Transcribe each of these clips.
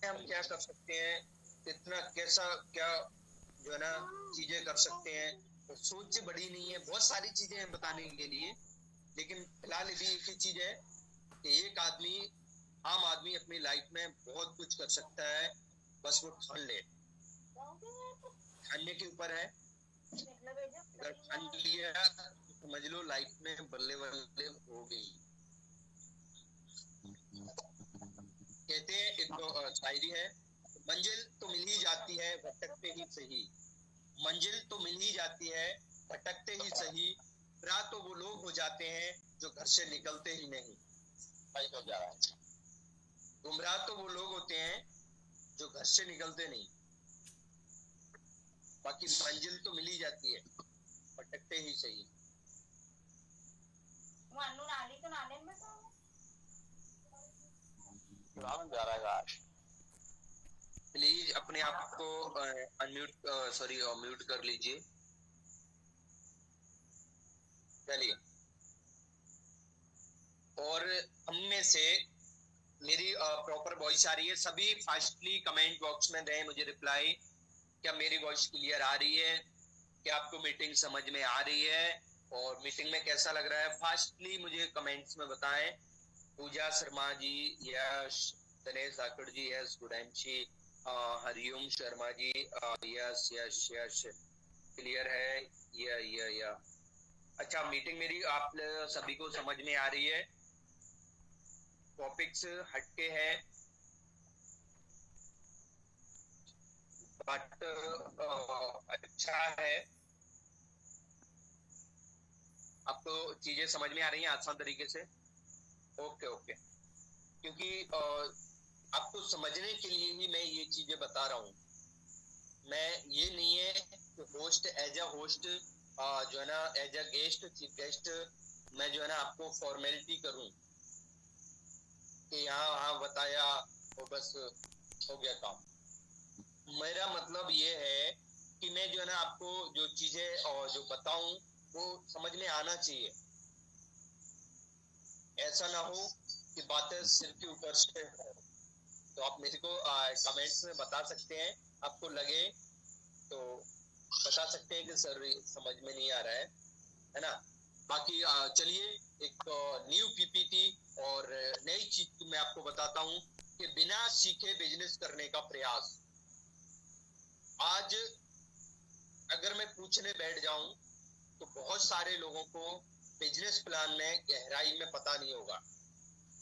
हम क्या कर सकते हैं, कितना कैसा क्या जो है ना चीजें कर सकते हैं, तो सोच बड़ी नहीं है, बहुत सारी चीजें हैं बताने के लिए। लेकिन फिलहाल अभी एक ही चीज है कि एक आदमी, आम आदमी अपनी लाइफ में बहुत कुछ कर सकता है, बस वो ठान ले। ठानने के ऊपर है, अगर ठान लिया तो समझ लो लाइफ में बल्ले बल्ले हो गई। कहते हैं, एक तो शायरी है, मंजिल तो मिल ही जाती है भटकते ही सही, मंजिल तो मिल ही जाती है भटकते ही सही, रात तो वो लोग हो जाते हैं जो घर से निकलते ही नहीं। भाई हो जा रहा है, गुमराह तो वो लोग होते हैं जो घर से निकलते नहीं, बाकी मंजिल तो मिल ही जाती है भटकते ही सही। प्लीज अपने आप को अनम्यूट सॉरी म्यूट कर लीजिए। चलिए, और हम में से मेरी प्रॉपर वॉइस आ रही है? सभी फास्टली कमेंट बॉक्स में दें मुझे रिप्लाई, क्या मेरी वॉइस क्लियर आ रही है, क्या आपको मीटिंग समझ में आ रही है, और मीटिंग में कैसा लग रहा है? फास्टली मुझे कमेंट्स में बताएं। पूजा शर्मा जी, यश, दिनेश धाकड़ जी, yes, गुडांशी, Hariom Sharma ji, yes yes yes, clear है। या अच्छा, मीटिंग मेरी आप सभी को समझ में आ रही है? टॉपिक्स हटके है, बट अच्छा है। आपको चीजें समझ में आ रही हैं आसान तरीके से? ओके ओके, क्योंकि आपको समझने के लिए ही मैं ये चीजें बता रहा हूँ। मैं ये नहीं है कि होस्ट एज अ होस्ट जो है ना, as a guest, chief guest, मैं जो है ना आपको फॉर्मेलिटी करूं कि यहाँ हाँ बताया और बस हो गया काम। मेरा मतलब ये है कि मैं जो है ना आपको जो चीजें और जो बताऊं वो समझ में आना चाहिए। ऐसा ना हो कि बातें सिर के ऊपर से हो। तो आप मेरे को कमेंट्स में बता सकते हैं, आपको लगे तो बता सकते हैं कि सर समझ में नहीं आ रहा है ना। बाकी चलिए, एक न्यू पीपीटी और नई चीज मैं आपको बताता हूं कि बिना सीखे बिजनेस करने का प्रयास। आज अगर मैं पूछने बैठ जाऊं तो बहुत सारे लोगों को बिजनेस प्लान में गहराई में पता नहीं होगा।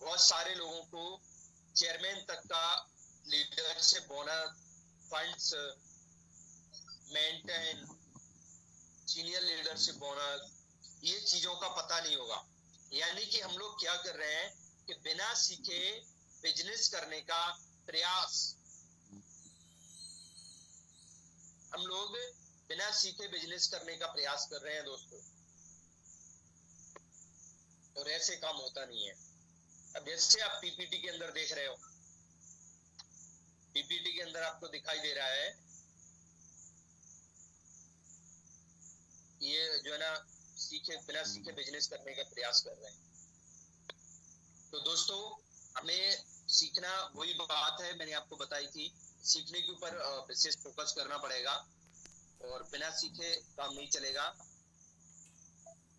बहुत सारे लोगों को चेयरमैन तक का leadership bonus, funds, maintain, senior leadership bonus, ये चीजों का पता नहीं होगा। यानी कि हम लोग क्या कर रहे हैं कि बिना सीखे बिजनेस करने का प्रयास, हम लोग बिना सीखे बिजनेस करने का प्रयास कर रहे हैं दोस्तों, और ऐसे काम होता नहीं है। अब जैसे आप पीपीटी के अंदर देख रहे हो, पीपीटी के अंदर आपको दिखाई दे रहा है ये जो है ना बिना सीखे बिजनेस करने का प्रयास कर रहे हैं। तो दोस्तों, हमें सीखना, वही बात है मैंने आपको बताई थी, सीखने के ऊपर विशेष फोकस करना पड़ेगा, और बिना सीखे काम नहीं चलेगा।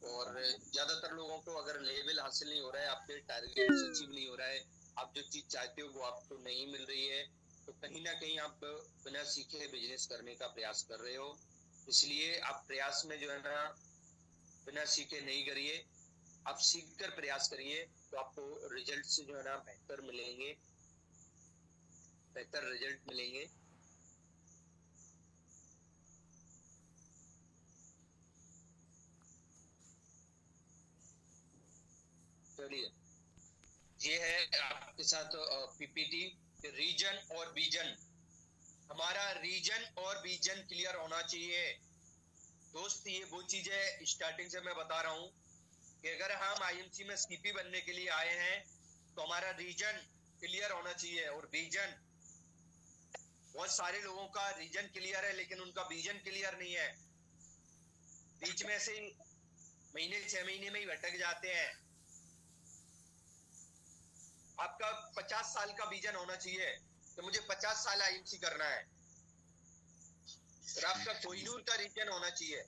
और ज्यादातर लोगों को अगर लेवल हासिल नहीं हो रहा है, आपके टारगेट अचीव नहीं हो रहा है, आप जो चीज चाहते हो वो आपको नहीं मिल रही है, तो कहीं ना कहीं आप बिना सीखे बिजनेस करने का प्रयास कर रहे हो। इसलिए आप प्रयास में जो है ना बिना सीखे नहीं करिए, आप सीख कर प्रयास करिए, तो आपको रिजल्ट जो है ना बेहतर मिलेंगे, बेहतर रिजल्ट मिलेंगे। चलिए, ये है आपके साथ पीपीटी, रीजन और विजन। हमारा रीजन और विजन क्लियर होना चाहिए दोस्त। ये वो चीज है, स्टार्टिंग से मैं बता रहा हूं कि अगर हम आईएमसी में सीपी बनने के लिए आए हैं तो हमारा रीजन क्लियर होना चाहिए और विजन। बहुत सारे लोगों का रीजन क्लियर है लेकिन उनका विजन क्लियर नहीं है, बीच में से महीने 6 महीने में ही भटक जाते हैं। आपका 50 साल का विजन होना चाहिए, तो मुझे 50 साल आईएमसी करना है और आपका कोहिनूर का रीजन होना चाहिए,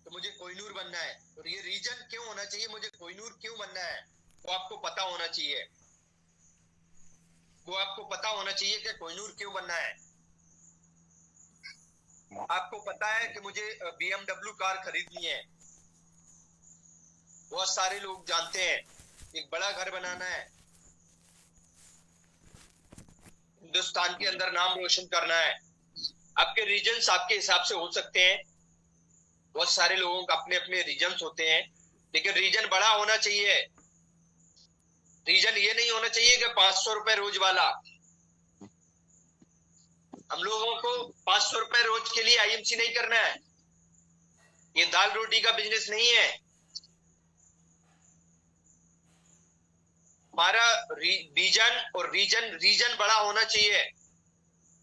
तो मुझे कोहिनूर बनना है। और ये रीजन क्यों होना चाहिए, मुझे कोहिनूर क्यों बनना है, वो आपको पता होना चाहिए। वो आपको पता होना चाहिए कि कोहिनूर क्यों बनना है। आपको पता है कि मुझे BMW कार खरीदनी है, बहुत सारे लोग जानते हैं। एक बड़ा घर बनाना है, हिंदुस्तान के अंदर नाम रोशन करना है। आपके रीजन्स आपके हिसाब से हो सकते हैं, बहुत सारे लोगों का अपने अपने रीजन्स होते हैं, लेकिन रीजन बड़ा होना चाहिए। रीजन ये नहीं होना चाहिए कि 500 रुपए रोज वाला। हम लोगों को 500 रुपए रोज के लिए आईएमसी नहीं करना है, ये दाल रोटी का बिजनेस नहीं है। हमारा रीजन और रीजन बड़ा होना चाहिए।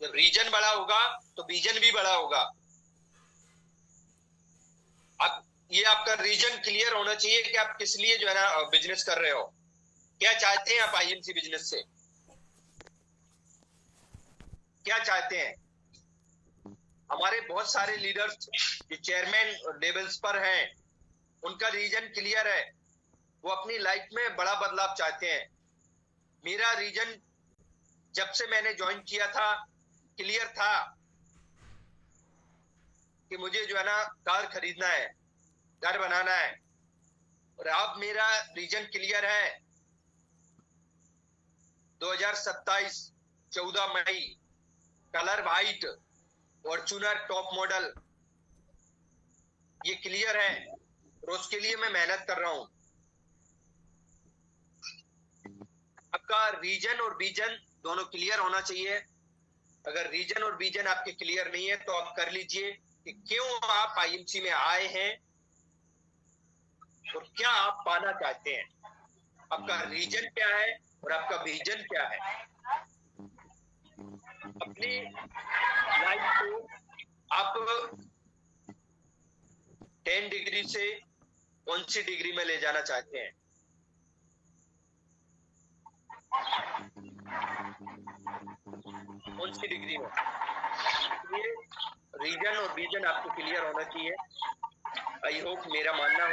जब रीजन बड़ा होगा तो विजन भी बड़ा होगा। अब ये आपका रीजन क्लियर होना चाहिए कि आप किस लिए जो है ना बिजनेस कर रहे हो, क्या चाहते हैं आप आईएमसी बिजनेस से, क्या चाहते हैं। हमारे बहुत सारे लीडर्स जो चेयरमैन लेवल्स पर हैं, उनका रीजन क्लियर है, वो अपनी लाइफ में बड़ा बदलाव चाहते हैं। मेरा रीजन जब से मैंने ज्वाइन किया था क्लियर था कि मुझे जो है ना कार खरीदना है, घर बनाना है। और अब मेरा रीजन क्लियर है। 2027 14 मई colour white Fortuner top model, ये क्लियर है और उसके लिए मैं मेहनत कर रहा हूं। आपका रीजन और विजन दोनों क्लियर होना चाहिए। अगर रीजन और विजन आपके क्लियर नहीं है तो आप कर लीजिए कि क्यों आप आईएमसी में आए हैं और क्या आप पाना चाहते हैं। आपका रीजन क्या है और आपका विजन क्या है। अपनी लाइफ को आप 10 डिग्री से कौन सी डिग्री में ले जाना चाहते हैं। कौन सी डिग्री में, ये रीजन और विजन आपको क्लियर होना चाहिए। आई होप मेरा मानना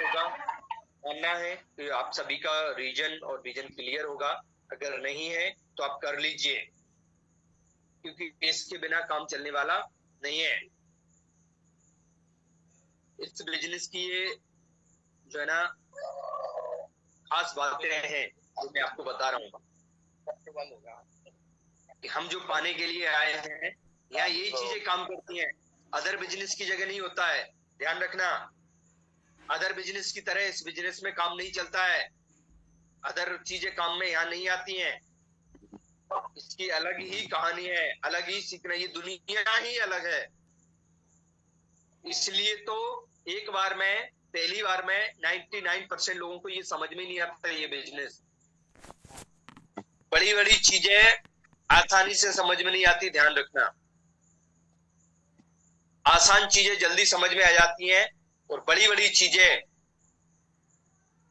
है कि आप सभी का रीजन और विजन क्लियर होगा। अगर नहीं है तो आप कर लीजिए, क्योंकि इसके बिना काम चलने वाला नहीं है। इस बिजनेस की ये जो है ना खास बातें हैं जो मैं आपको बता रहा हूँ कि हम जो पाने के लिए आए हैं, यहाँ यही चीजें काम करती हैं। अदर बिजनेस की जगह नहीं होता है, ध्यान रखना। अदर बिजनेस की तरह इस बिजनेस में काम नहीं चलता है। अदर चीजें काम में यहाँ नहीं आती हैं। इसकी अलग ही कहानी है, अलग ही सीखना, ये दुनिया ही अलग है। इसलिए तो पहली बार में 99% लोगों को ये समझ में नहीं आता ये बिजनेस। बड़ी बड़ी चीजें आसानी से समझ में नहीं आती, ध्यान रखना। आसान चीजें जल्दी समझ में आ जाती हैं और बड़ी बड़ी चीजें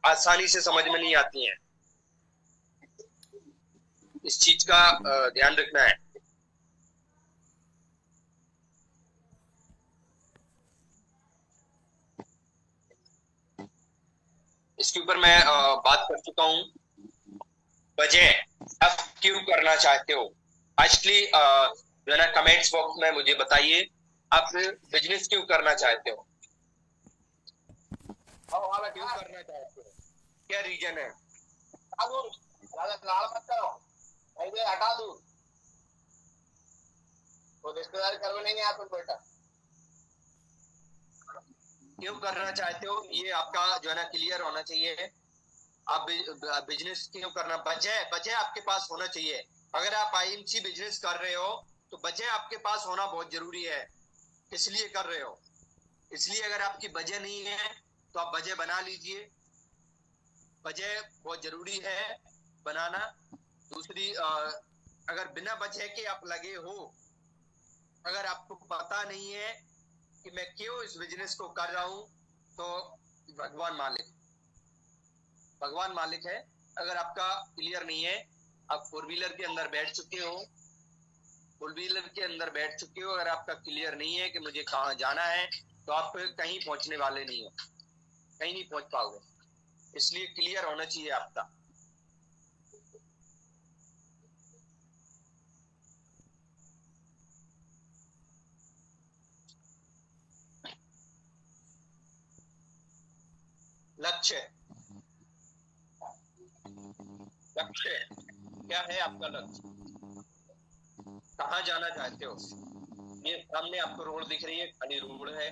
आसानी से समझ में नहीं आती हैं। इस चीज का ध्यान रखना है। इसके ऊपर मैं बात कर चुका हूं। वजह आप क्यों करना चाहते हो, एक्चुअली जो है ना कमेंट्स बॉक्स में मुझे बताइए आप बिजनेस क्यों करना चाहते हो, क्यों करना चाहते हो, क्या रीजन है। हटा दूं, वो रिश्तेदार घर में नहीं है आपको बेटा। क्यों करना चाहते हो ये आपका जो है ना क्लियर होना चाहिए। आप बिजनेस क्यों करना, बजट आपके पास होना चाहिए। अगर आप आईएमसी बिजनेस कर रहे हो तो बजट आपके पास होना बहुत जरूरी है। किस लिए कर रहे हो, इसलिए अगर आपकी बजट नहीं है तो आप बजट बना लीजिए। बजट बहुत जरूरी है बनाना। दूसरी अगर बिना बजट के आप लगे हो, अगर आपको पता नहीं है कि मैं क्यों इस बिजनेस को कर रहा हूं, तो भगवान मालिक है। अगर आपका क्लियर नहीं है, आप फोर व्हीलर के अंदर बैठ चुके हो, फोर व्हीलर के अंदर बैठ चुके हो, अगर आपका क्लियर नहीं है कि मुझे कहाँ जाना है, तो आप कहीं पहुंचने वाले नहीं हो, कहीं नहीं पहुंच पाओगे। इसलिए क्लियर होना चाहिए आपका। लक्ष्य, लक्ष्य क्या है आपका? लक्ष्य कहाँ जाना चाहते हो? ये सामने आपको रोड दिख रही है, खाली रोड है,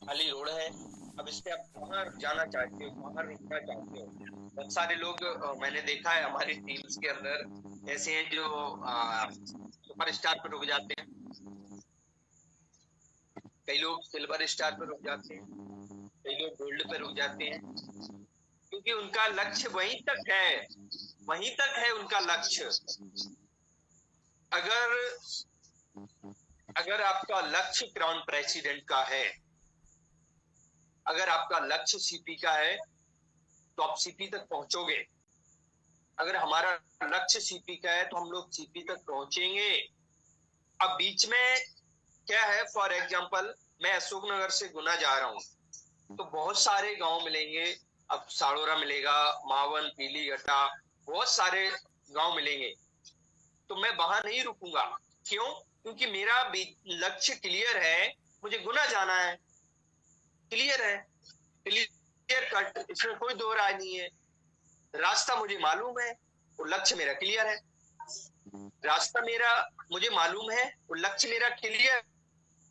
खाली रोड है। अब इस पे आप कहाँ जाना चाहते हो, कहाँ रुकना चाहते हो? बहुत सारे लोग मैंने देखा है हमारी टीम्स के अंदर ऐसे हैं जो सुपर स्टार पे रुक जाते हैं, कई लोग सिल्वर स्टार पे रुक जाते हैं, कई लोग गोल्ड पे रुक जाते हैं, क्योंकि उनका लक्ष्य वहीं तक है, वहीं तक है उनका लक्ष्य। अगर अगर आपका लक्ष्य क्राउन प्रेसिडेंट का है, अगर आपका लक्ष्य सीपी का है, तो आप सीपी तक पहुंचोगे। अगर हमारा लक्ष्य सीपी का है तो हम लोग सीपी तक पहुंचेंगे। अब बीच में क्या है, फॉर एग्जांपल मैं अशोकनगर से गुना जा रहा हूं, तो बहुत सारे गांव मिलेंगे। अब साड़ोरा मिलेगा, मावन, पीलीघटा, बहुत सारे गांव मिलेंगे, तो मैं वहां नहीं रुकूंगा। क्यों? क्योंकि मेरा लक्ष्य क्लियर है, मुझे गुना जाना है, क्लियर है, क्लियर कट, इसमें कोई दो राय नहीं है। रास्ता मुझे मालूम है और लक्ष्य मेरा क्लियर है। रास्ता मेरा मुझे मालूम है और लक्ष्य मेरा क्लियर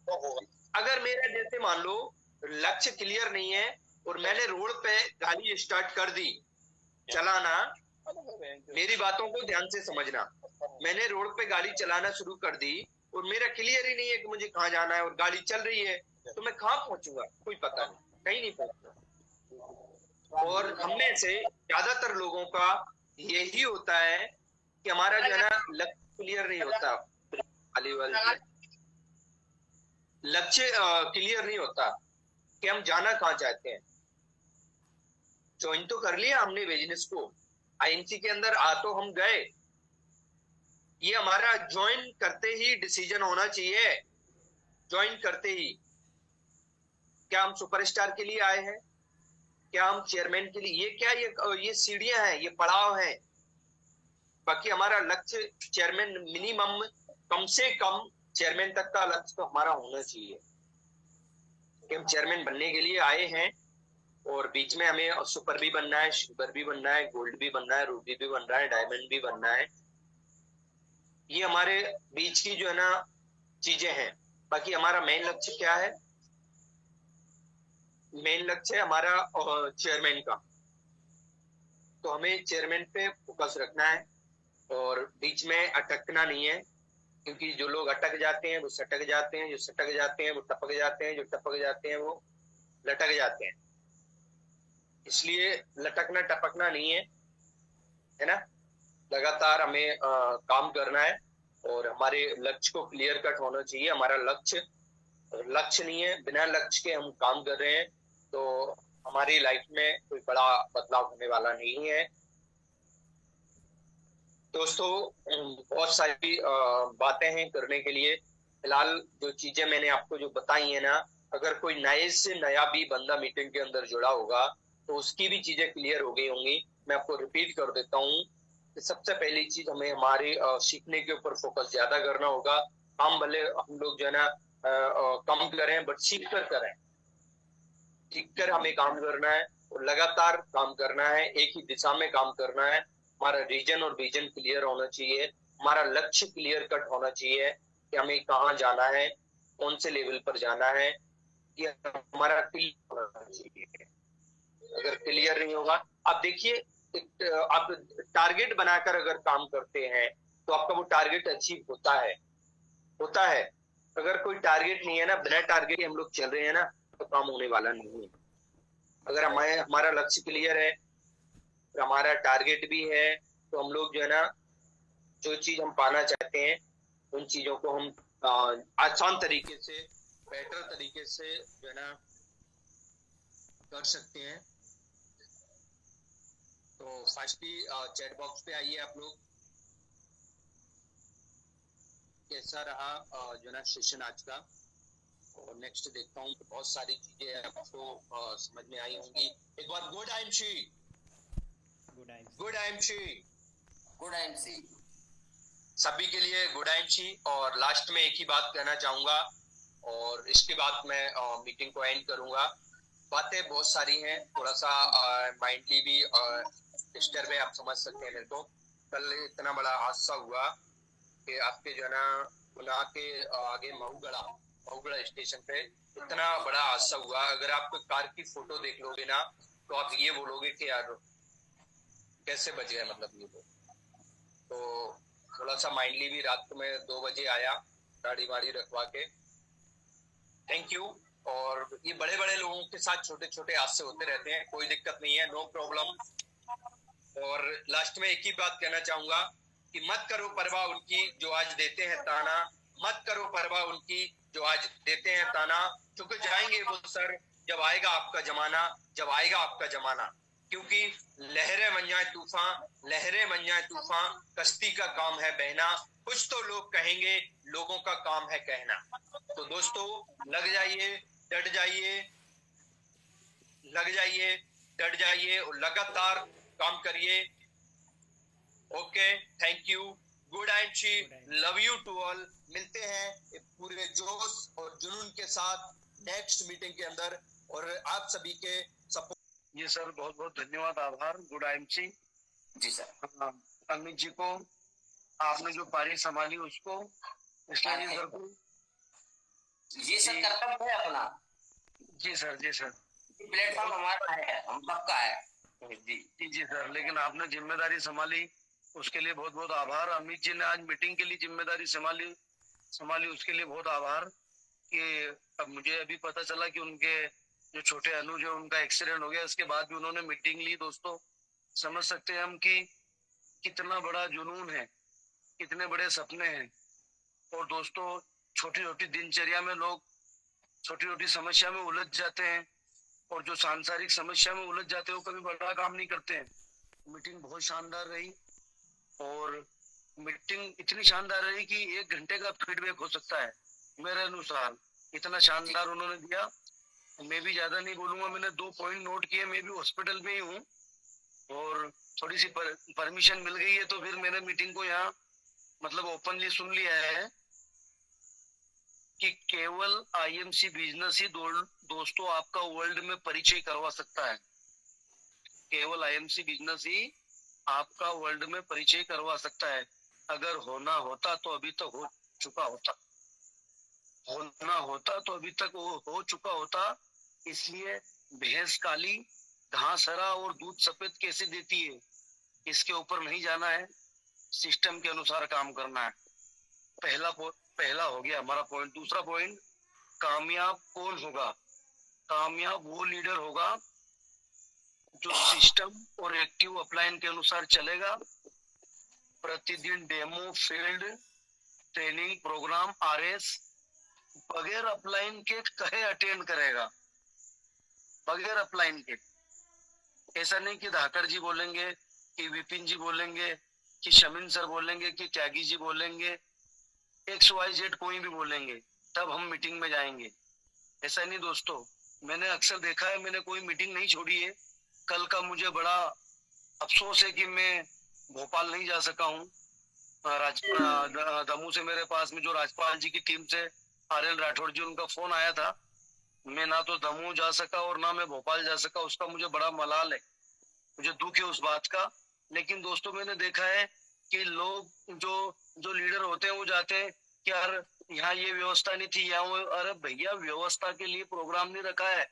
होगा। अगर मेरा जैसे मान लो लक्ष्य क्लियर नहीं है और मैंने रोड पे गाड़ी स्टार्ट कर दी चलाना, मेरी बातों को ध्यान से समझना, मैंने रोड पे गाड़ी चलाना शुरू कर दी और मेरा क्लियर ही नहीं है कि मुझे कहाँ जाना है और गाड़ी चल रही है, तो मैं कहाँ पहुंचूंगा? कोई पता नहीं, कहीं नहीं पहुंचूंगा। और हमने से ज्यादातर लोगों का यही होता है कि हमारा जो है ना लक्ष्य क्लियर नहीं होता, लक्ष्य क्लियर नहीं होता कि हम जाना कहाँ चाहते हैं। ज्वाइन तो कर लिया हमने बिजनेस को, आईएनसी के अंदर आ तो हम गए, ये हमारा ज्वाइन करते ही डिसीजन होना चाहिए। ज्वाइन करते ही क्या हम सुपरस्टार के लिए आए हैं, क्या हम चेयरमैन के लिए? ये क्या, ये सीढ़ियां हैं, ये पड़ाव हैं। बाकी हमारा लक्ष्य चेयरमैन, मिनिमम कम से कम चेयरमैन तक का लक्ष्य तो हमारा होना चाहिए कि हम चेयरमैन बनने के लिए आए हैं और बीच में हमें सुपर भी बनना है, सिल्वर भी बनना है, गोल्ड भी बनना है, रूबी भी बनना है, डायमंड भी बनना है। ये हमारे बीच की जो है ना चीजें हैं। बाकी हमारा मेन लक्ष्य क्या है? मेन लक्ष्य है हमारा चेयरमैन का, तो हमें चेयरमैन पे फोकस रखना है और बीच में अटकना नहीं है, क्योंकि जो लोग अटक जाते हैं वो सटक जाते हैं, जो सटक जाते हैं वो टपक जाते हैं, जो टपक जाते हैं वो लटक जाते हैं। इसलिए लटकना टपकना नहीं है ना, लगातार हमें काम करना है और हमारे लक्ष्य को क्लियर कट होना चाहिए। हमारा लक्ष्य नहीं है, बिना लक्ष्य के हम काम कर रहे हैं तो हमारी लाइफ में कोई बड़ा बदलाव होने वाला नहीं है। दोस्तों बहुत सारी बातें हैं करने के लिए। फिलहाल जो चीजें मैंने आपको जो बताई है ना, अगर कोई नए से नया भी बंदा मीटिंग के अंदर जुड़ा होगा तो उसकी भी चीजें क्लियर हो गई होंगी। मैं आपको रिपीट कर देता हूँ कि सबसे पहली चीज हमें हमारे सीखने के ऊपर फोकस ज्यादा करना होगा। हम भले हम लोग जो है ना कम करें, बट सीख कर करें, सीख कर हमें काम करना है और लगातार काम करना है, एक ही दिशा में काम करना है। हमारा रीजन और विजन क्लियर होना चाहिए, हमारा लक्ष्य क्लियर कट होना चाहिए कि हमें कहाँ जाना है, कौन से लेवल पर जाना है, ये हमारा क्लियर होना चाहिए। अगर क्लियर नहीं होगा, आप देखिए आप टारगेट बनाकर अगर काम करते हैं तो आपका वो टारगेट अचीव होता है। अगर कोई टारगेट नहीं है ना, बिना टारगेट हम लोग चल रहे हैं ना, तो काम होने वाला नहीं है। अगर हमारा लक्ष्य क्लियर है, हमारा टारगेट भी है, तो हम लोग जो है ना जो चीज हम पाना चाहते हैं उन चीजों को हम आसान तरीके से, बेटर तरीके से जो है ना कर सकते हैं। तो फर्स्टली चैट बॉक्स पे आइए आप लोग। कैसा रहा जो ना सेशन आज का, और नेक्स्ट देखता हूँ। बहुत सारी चीजें आपको समझ में आई होंगी। एक बार good I M C, good I M C, good I M C. सभी के लिए गुड आई एम शी। और लास्ट में एक ही बात कहना चाहूंगा, और इसके बाद मैं मीटिंग को एंड करूंगा। बातें बहुत सारी हैं, थोड़ा सा माइंडली भी डिस्टर्ब है, आप समझ सकते हैं मेरे को। कल इतना बड़ा हादसा हुआ कि आपके जो है ना गुना के आगे महुगड़ा स्टेशन पे इतना बड़ा हादसा हुआ। अगर आप कार की फोटो देख लोगे ना, तो आप ये बोलोगे कि यार कैसे बच गए, मतलब ये तो थोड़ा सा माइंडली भी रात में 2 बजे आया गाड़ी वाड़ी रखवा के। Thank you. और ये बड़े बड़े लोगों के साथ छोटे छोटे हादसे होते रहते हैं, कोई दिक्कत नहीं है, नो प्रॉब्लम। और लास्ट में एक ही बात कहना चाहूंगा कि मत करो परवाह उनकी जो आज देते हैं ताना, मत करो परवाह उनकी जो आज देते हैं ताना, क्योंकि जाएंगे वो सर जब आएगा आपका जमाना, जब आएगा आपका जमाना। क्योंकि लहरें बन जाए तूफान, लहरें बन जाए तूफान, कश्ती का काम है बहना, कुछ तो लोग कहेंगे, लोगों का काम है कहना। तो दोस्तों लग जाइए, डट जाइए, लग जाइए, डट जाइए और लगातार काम करिए। Okay, thank you, good night, love you to all. मिलते हैं पूरे जोश और जुनून के साथ नेक्स्ट मीटिंग के अंदर, और आप सभी के सपोर्ट। जी सर, बहुत बहुत धन्यवाद, आभार। गुड आईएमसी जी सर। अमित जी को आपने जो पारी संभाली उसको, इसलिए जी सर को, ये सब कर्तव्य है अपना। जी सर, जी सर। प्लेटफॉर्म हमारा है, हम सबका है। जी सर, लेकिन आपने जिम्मेदारी संभाली उसके लिए बहुत बहुत आभार। अमित जी ने आज मीटिंग के लिए जिम्मेदारी संभाली उसके लिए बहुत आभार। कि अब मुझे अभी पता चला कि उनके जो छोटे अनुज है उनका एक्सीडेंट हो गया, इसके बाद भी उन्होंने मीटिंग ली। दोस्तों समझ सकते हैं हम कि कितना बड़ा जुनून है, कितने बड़े सपने हैं। और दोस्तों छोटी छोटी दिनचर्या में लोग छोटी छोटी समस्या में उलझ जाते हैं, और जो सांसारिक समस्या में उलझ जाते हैं वो कभी बड़ा काम नहीं करते हैं। मीटिंग बहुत शानदार रही, और मीटिंग इतनी शानदार रही कि 1 घंटे का फीडबैक हो सकता है मेरे अनुसार। इतना शानदार उन्होंने दिया। मैं भी ज्यादा नहीं बोलूंगा, मैंने 2 पॉइंट नोट किए। मैं भी हॉस्पिटल में ही हूँ, और थोड़ी सी परमिशन मिल गई है, तो फिर मैंने मीटिंग को यहाँ मतलब ओपनली सुन लिया है कि केवल आईएमसी बिजनेस ही दोस्तों आपका वर्ल्ड में परिचय करवा सकता है। केवल आईएमसी बिजनेस ही आपका वर्ल्ड में परिचय करवा सकता है। अगर होना होता तो अभी तक हो चुका होता, होना होता तो अभी तक वो हो चुका होता। इसलिए भैंस काली घास हरा और दूध सफेद कैसे देती है, इसके ऊपर नहीं जाना है, सिस्टम के अनुसार काम करना है। पहला हो गया हमारा पॉइंट। दूसरा पॉइंट, कामयाब कौन होगा? कामयाब वो लीडर होगा जो सिस्टम और एक्टिव अपलाइन के अनुसार चलेगा, प्रतिदिन demo, field training programme, RS बगैर अपलाइन के कहे अटेंड करेगा, बगैर अपलाइन के। ऐसा नहीं कि धाकर जी बोलेंगे, कि विपिन जी बोलेंगे, कि शमीन सर बोलेंगे, कि त्यागी जी बोलेंगे, XYZ कोई भी बोलेंगे तब हम मीटिंग में जाएंगे। ऐसा नहीं दोस्तों, मैंने अक्सर देखा है, मैंने कोई मीटिंग नहीं छोड़ी है। कल का मुझे बड़ा अफसोस है कि मैं भोपाल नहीं जा सका हूँ। दमू से मेरे पास में जो राजपाल जी की टीम से RL राठौड़ जी, उनका फोन आया था। मैं ना तो दमू जा सका और ना मैं भोपाल जा सका, उसका मुझे बड़ा मलाल है, मुझे दुख है उस बात का। लेकिन दोस्तों मैंने देखा है कि लोग जो लीडर होते हैं वो जाते हैं कि यार यहाँ ये व्यवस्था नहीं थी, यहाँ अरे भैया व्यवस्था के लिए प्रोग्राम नहीं रखा है,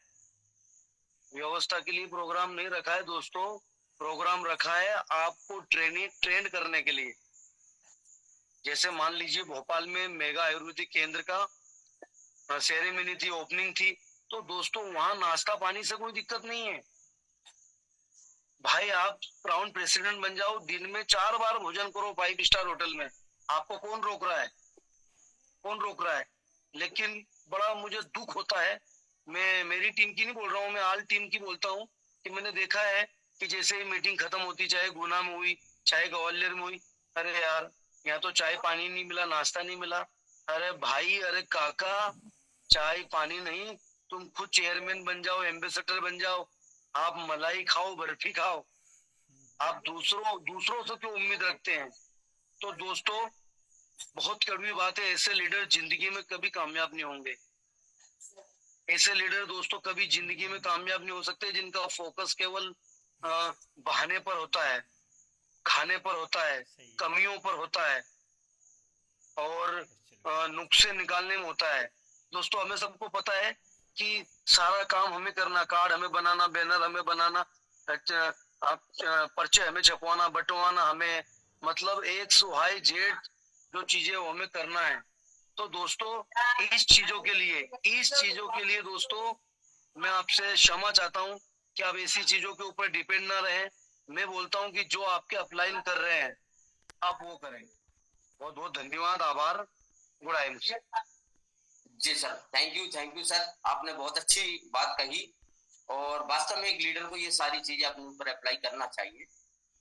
व्यवस्था के लिए प्रोग्राम नहीं रखा है दोस्तों। प्रोग्राम रखा है आपको ट्रेंड करने के लिए। जैसे मान लीजिए भोपाल में मेगा आयुर्वेदिक केंद्र का सेरेमनी थी, ओपनिंग थी, तो दोस्तों वहां नाश्ता पानी से कोई दिक्कत नहीं है भाई। आप प्राउड प्रेसिडेंट बन जाओ, दिन में 4 बार भोजन करो 5 स्टार होटल में, आपको कौन रोक रहा है? कौन रोक रहा है? लेकिन बड़ा मुझे दुख होता है, मैं मेरी टीम की नहीं बोल रहा हूँ, मैं ऑल टीम की बोलता हूँ, कि मैंने देखा है कि जैसे ही मीटिंग खत्म होती, चाहे गुना में हुई चाहे ग्वालियर में हुई, अरे यार यहाँ तो चाय पानी नहीं मिला, नाश्ता नहीं मिला। अरे भाई, अरे काका, चाय पानी नहीं, तुम खुद चेयरमैन बन जाओ, एम्बेसडर बन जाओ, आप मलाई खाओ, बर्फी खाओ, आप दूसरों से क्यों उम्मीद रखते हैं? तो दोस्तों, बहुत कड़वी बात है, ऐसे लीडर जिंदगी में कभी कामयाब नहीं होंगे। ऐसे लीडर दोस्तों कभी जिंदगी में कामयाब नहीं हो सकते जिनका फोकस केवल बहाने पर होता है, खाने पर होता है, कमियों पर होता है और नुक्से निकालने में होता है। दोस्तों, हमें सबको पता है कि सारा काम हमें करना, कार्ड हमें बनाना, बैनर हमें बनाना, पर्चे हमें छपवाना, बंटवाना हमें, मतलब एक से वाई जेड जो चीजें वो हमें करना है। तो दोस्तों, इस चीजों के लिए दोस्तों मैं आपसे क्षमा चाहता हूँ कि आप ऐसी चीजों के ऊपर डिपेंड ना रहें। मैं बोलता हूँ कि जो आपके अपलाइन कर रहे हैं आप वो करें। बहुत बहुत धन्यवाद, आभार, गुड आई। जी सर, थैंक यू सर, आपने बहुत अच्छी बात कही और वास्तव में एक लीडर को ये सारी चीजें अपने ऊपर अप्लाई करना चाहिए।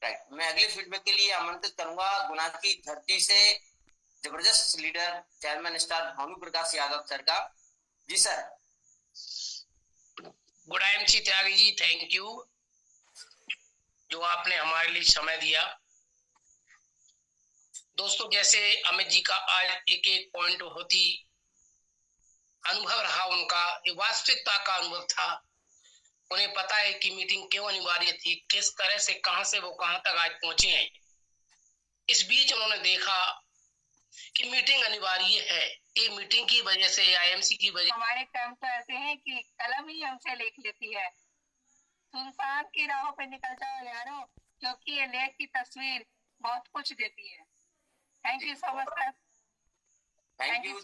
राइट, मैं अगले फीडबैक के लिए आमंत्रित करूंगा गुना की धरती से जबरदस्त leader chairman star Bhanu Prakash Yadav sir का। जी sir. Good I MC Tyagi ji, thank you जो आपने हमारे लिए समय दिया। दोस्तों, जैसे अमित जी का आज एक एक पॉइंट होती अनुभव रहा, उनका वास्तविकता का अनुभव था। उन्हें पता है कि मीटिंग क्यों अनिवार्य थी, किस तरह से कहां से वो कहां तक आज पहुंचे हैं। इस बीच उन्होंने देखा कि मीटिंग अनिवार्य है। ये मीटिंग की वजह से, आईएमसी की वजह, हमारे काम तो ऐसे हैं कि कलम ही हमसे लिख लेती है। सुनसान की राहों पे निकल जाओ यारो, क्योंकि ये लेख की तस्वीर बहुत कुछ देती है। Thank you so much sir. Thank you.